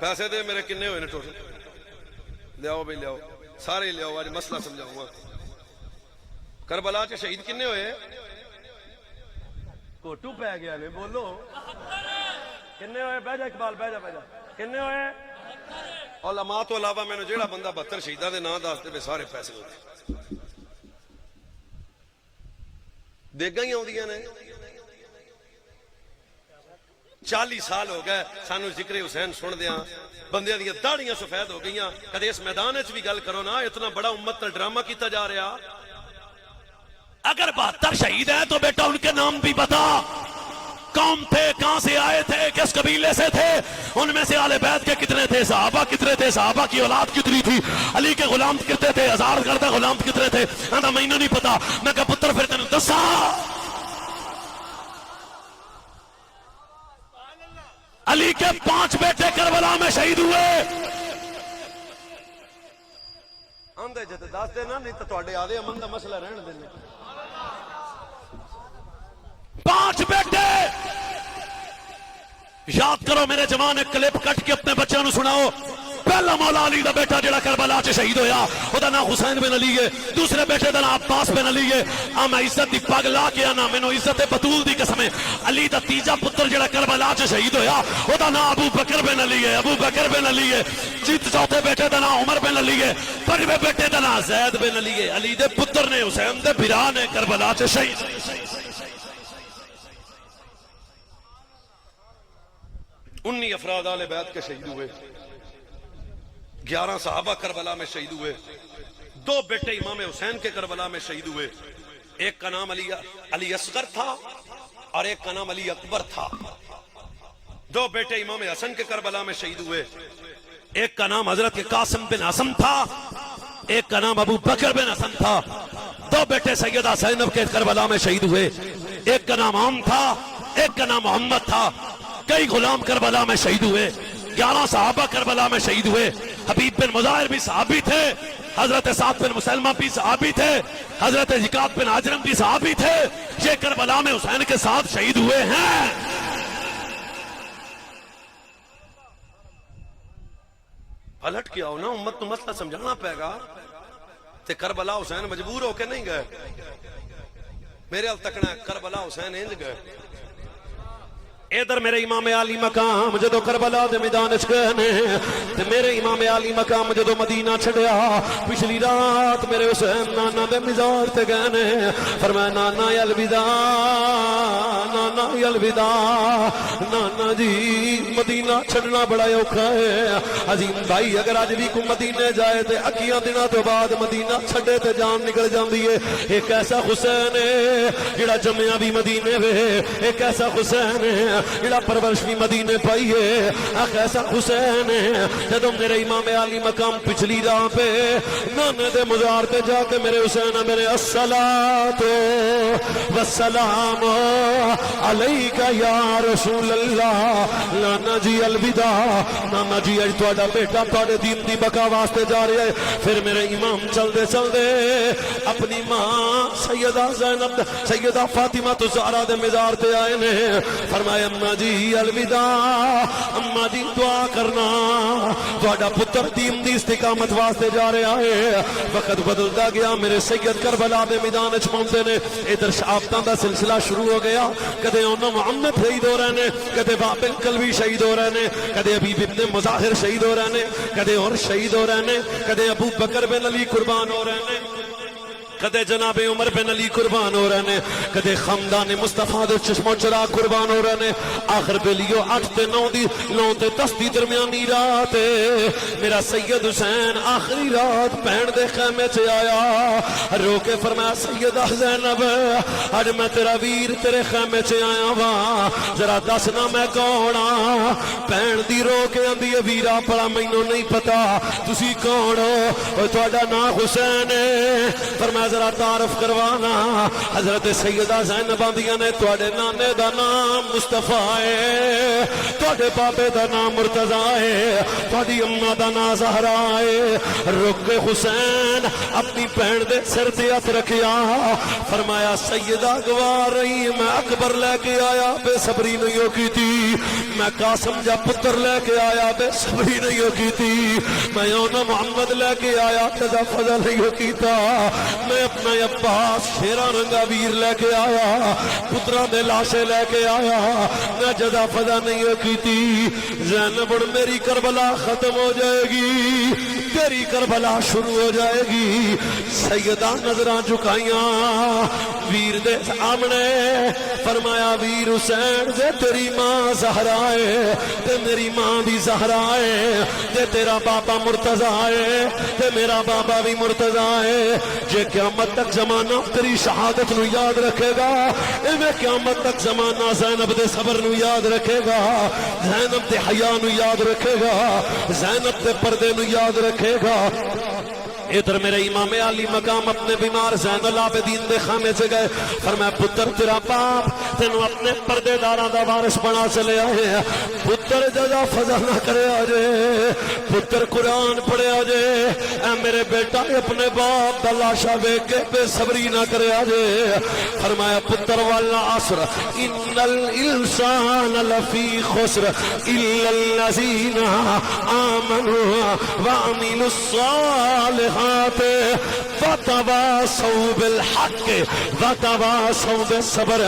پیسے دے میرے کنے ہوئے نے ٹوٹل لیاؤ بھائی لیاؤ سارے لیاؤ آج مسئلہ سمجھاؤں گا کربلا چ شہید کنے ہوئے کوٹو پہ گیا نے بولو کنے ہوئے بہ جا اقبال بہ جا کنے ہوئے علماء تو علاوہ میں نے جیڑا بندہ 72 شہیداں دے نام دستے پہ سارے پیسے ہوتے دیگاں ہی آؤندیاں نے 40 سال ہو گئے سانو ذکر حسین سن دیاں بندیاں دیاں داڑیاں سفید ہو گئیاں کدے اس میدان وچ بھی گل کرو نا اتنا بڑا امت تے ڈرامہ کیتا جا رہا اگر 72 شہید ہیں تو بیٹا ان کے نام بھی بتا کون تھے کہاں سے آئے تھے کس قبیلے سے تھے ان میں سے آل بیت کے کتنے تھے صحابہ کتنے تھے صحابہ کی اولاد کتنی تھی علی کے غلام کتنے تھے ہزار کردہ غلام کتنے تھے آندھا مہینہ نہیں پتا میں کہا پتر پھر تنوں دسا علی کے 5 بیٹے کربلا میں شہید ہوئے آندھے جتے دس دے نا نہیں تو تواڈے آدھے امن دا مسئلہ رہن دینے 5 بیٹے یاد کرو میرے جوان ایک کلپ کٹ کے اپنے بچوں نے سناؤ پہلا مولا علی دا بیٹا جڑا کربلا چ شہید ہویا او دا نام حسین بن علی ہے دوسرے بیٹے دا نام عباس بن علی ہے میں عزت دی پگ لا کے آنا مینوں عزت بطول دی قسم ہے علی دا تیجا پتر جڑا کربلا چ شہید ہویا او دا نام ابو بکر بن علی ہے ابو بکر بن علی ہے چوتھے بیٹے دا نام عمر بن علی ہے پنجویں بیٹے دا نام زید بن علی ہے علی دے پتر نے حسین دے بھرا نے کربلا چ شہید 19 افراد آل بیت کے شہید ہوئے 11 صحابہ کربلا میں شہید ہوئے 2 بیٹے امام حسین کے کربلا میں شہید ہوئے ایک کا نام علی اصغر تھا اور ایک کا نام علی اکبر تھا 2 بیٹے امام حسن کے کربلا میں شہید ہوئے ایک کا نام حضرت قاسم بن حسن تھا ایک کا نام ابو بکر بن حسن تھا 2 بیٹے سیدہ زینب کے کربلا میں شہید ہوئے ایک کا نام عام تھا ایک کا نام محمد تھا کئی غلام کربلا میں شہید ہوئے 11 صحابہ کربلا میں شہید ہوئے حبیب بن مظاہر بھی صحابی تھے حضرت سعد بن مسلمہ بھی صحابی تھے حضرت زکات بن عجرم بھی صحابی تھے یہ کربلا میں حسین کے ساتھ شہید ہوئے ہیں پلٹ کے آؤ نا امت تو مسئلہ سمجھانا پے گا تے کربلا حسین مجبور ہو کے نہیں گئے میرے ال تکنا کربلا حسین انج گئے ادھر میرے امام علی مقام جدو کربلا دے میدان وچ گئے نے تے میرے امام علی مقام جدو مدینہ چھڈیا پچھلی رات میرے حسین نانا دے مزار تے گئے نے فرمایا نانا الوداع نانا الوداع نانا جی مدینہ چھڈنا بڑا اوکھا ہے عظیم بھائی اگر اج بھی کوئی مدینے جائے تے اکیاں دنوں تو بعد مدینہ چھڈے تے جان نکل جاندی ہے ایک ایسا حسین ہے جڑا جمعہ بھی مدینے وے ایک ایسا حسین ہے جڑا پرورش بھی مدینے پائی ہے اخ ایسا حسین ہے جدو میرے امام علی مقام پچھلی راہ پہ نانے دے مزار پہ جا کے میرے حسین میرے الصلاۃ والسلام علیک یا رسول اللہ نانا جی الوداع نانا جی اج تہاڈا بیٹا تہاڈے دین دی بقا واسطے جا رہا ہے پھر میرے امام چلدے چلدے اپنی ماں سیدہ زینب سیدہ فاطمہ الزہرا دے مزار تے آئے نے فرمایا اماں جی الوداع اماں جی دعا کرنا تہاڈا پتر دین دی استقامت واسطے جا رہا ہے وقت بدلدا گیا میرے سید کربلا دے میدان وچ پہنچے نے ادھر شہادتاں دا سلسلہ شروع ہو گیا کدے انہاں محمد شہید ہو رہے نے کدے باب الکلوی شہید ہو رہے نے کدے حبیب ابن مظاہر شہید ہو رہے نے کدے اور شہید ہو رہے نے کدے ابو بکر بن علی قربان ہو رہے نے کدے جناب عمر بن علی قربان ہو رہے نے کدے خاندان مصطفیٰ دے چشم و چراغ قربان ہو رہے نے آخر بیلیو 8 تے 9 تے 10 دی درمیانی رات میرا سید حسین آخری رات پہن دے خیمے چ آیا رو کے فرمایا سیدہ زینب اج میں تیرا ویر تیرے خیمے چ آیا وا ذرا دسنا میں کون ہاں پہن دی رو کے آندی ویرا پڑا مینوں نہیں پتا تسی کون ہو تہاڈا نام حسین ہے فرمایا ذرا تعارف کروانا حضرت سیدہ زینب آندیاں نے تواڈے نانے دا نام مصطفیٰ ہے تواڈے بابے دا نام مرتضی ہے تواڈی اماں دا نام زہرا ہے رک کے حسین اپنی بہن دے سر تے ہاتھ رکھیا فرمایا سیدہ گوار رہی میں اکبر لے کے آیا بے صبری نہیں ہو کی تھی میں قاسم جا پتر لے کے آیا بے صبری نہیں ہو کی تھی میں یونا محمد لے کے آیا تجا فضل نہیں ہو کی تھا میں اپنا عباس شیرہ رنگا ویر لے کے آیا پترہ دے لاشے لے کے آیا میں جدا فضا نہیں ہو کی تھی زینب میری کربلا ختم ہو جائے گی تیری کربلا شروع ہو جائے گی سیدہ نظران جھکائیاں ویر دے سامنے فرمایا ویر حسین دے تیری ماں زہرا ہے تے میری ماں بھی زہرا ہے تے تیرا بابا مرتضی ہے تے میرا بابا بھی مرتضی ہے جے قیامت تک زمانہ تیری شہادت نو یاد رکھے گا ایویں قیامت تک زمانہ زینب دے صبر نو یاد رکھے گا زینب دے حیا نو یاد رکھے گا زینب دے پردے نو یاد رکھے گا ادھر میرے امام علی مقام اپنے بیمار زین العابدین دے خانے سے گئے فرمایا پتر تیرا باپ تینوں اپنے پردے داراں دا وارث بنا چلے آئے پتر جزا فضا نہ کرے آجے پتر قرآن پڑھے آجے اے میرے بیٹا اپنے باپ دا لاشا بیک کے بے صبری نہ کرے آجے فرمایا پتر والعصر ان الانسان لفی خسر الا الذین آمنوا وعملوا الصالحات وتواصوا بالحق وتواصوا بالصبر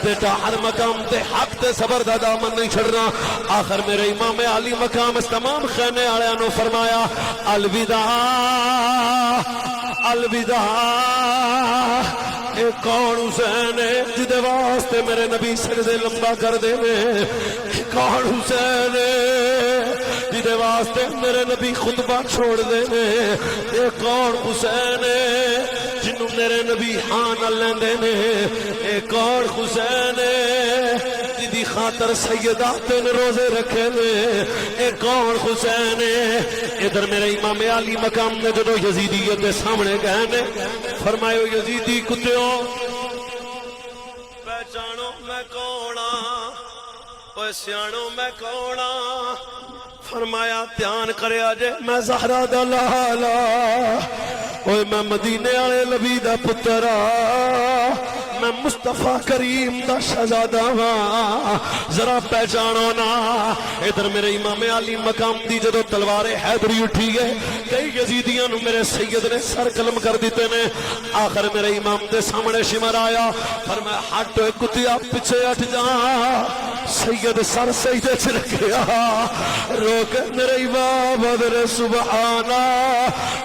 بیٹا ہر مقام تے حق تے صبر دا دامن نہیں چھڑنا آخر میرے امام علی مقام اس تمام خینے آلیاں نو فرمایا الوداع الوداع اے کون حسین ہے جدے واسطے میرے نبی سجدے لمبا کر دے میں کون حسین ہے جدے واسطے میرے نبی خطبہ چھوڑ دے میں اے کون حسین ہے جنہوں میرے نبی ہاں نہ لیندے نے اے کون حسین ہے جدی خاطر سیدہ تین روزے رکھے نے اے کون حسین ہے ادھر میرے امام علی مقام نے جدو یزیدیت دے سامنے گئے نے فرمائے یزیدی کتیوں پہچانو میں کونا اوے سیانو میں کونا فرمایا دھیان کرے آجے میں زہرا دا لالا اوے میں مدینے آلے نبی دا پترا میں مصطفیٰ کریم دا شہزادہ ہاں ذرا پہچانو نا ادھر میرے امام علی مقام دی جدو تلوار حیدری اٹھی گئے کئی یزیدیاں نو میرے سید نے سر قلم کر دیتے نے آخر میرے امام دے سامنے شمر آیا فرمایا ہٹ کتیا پیچھے ہٹ جا سید سر سجدے چ رکھیا روک میرے امام ادھر سبحانا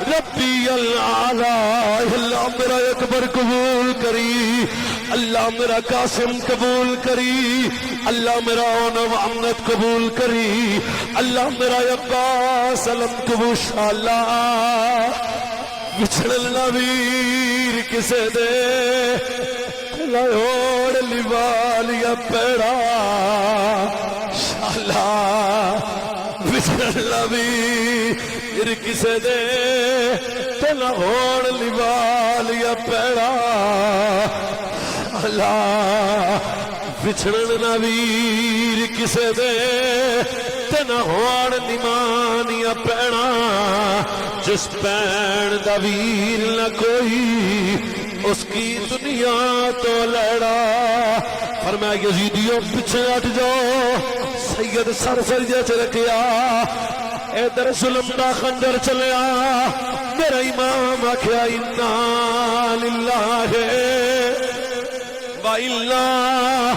ربی العالی اللہ میرا اکبر قبول کری اللہ میرا قاسم قبول کری اللہ میرا محمد قبول کری اللہ میرا عباس علم قبول شاءاللہ بچھڑنا ویر کسے دے لوڑ لیوالیا پیڑا شاءاللہ بچھڑنا ویر کسے دے لوڑ لیوالیا پیڑا اللہ بچھڑن نہ ویر کسے دے تے نہ ہوڑ نیمانیا پینا جس پین دا ویر نہ کوئی اس کی دنیا تو لڑا فرمایا یزیدیوں پیچھے ہٹ جاؤ سید سر سجدے چ رکھیا ادھر ظلم دا خنجر چلیا میرا امام آکھیا انا للہ وَإِلَّا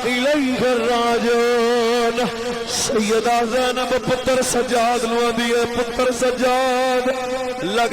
إِلَيْهِ الرَّاجِعُونَ سیدہ زینب پتر سجاد نو آندی ہے پتر سجاد لگ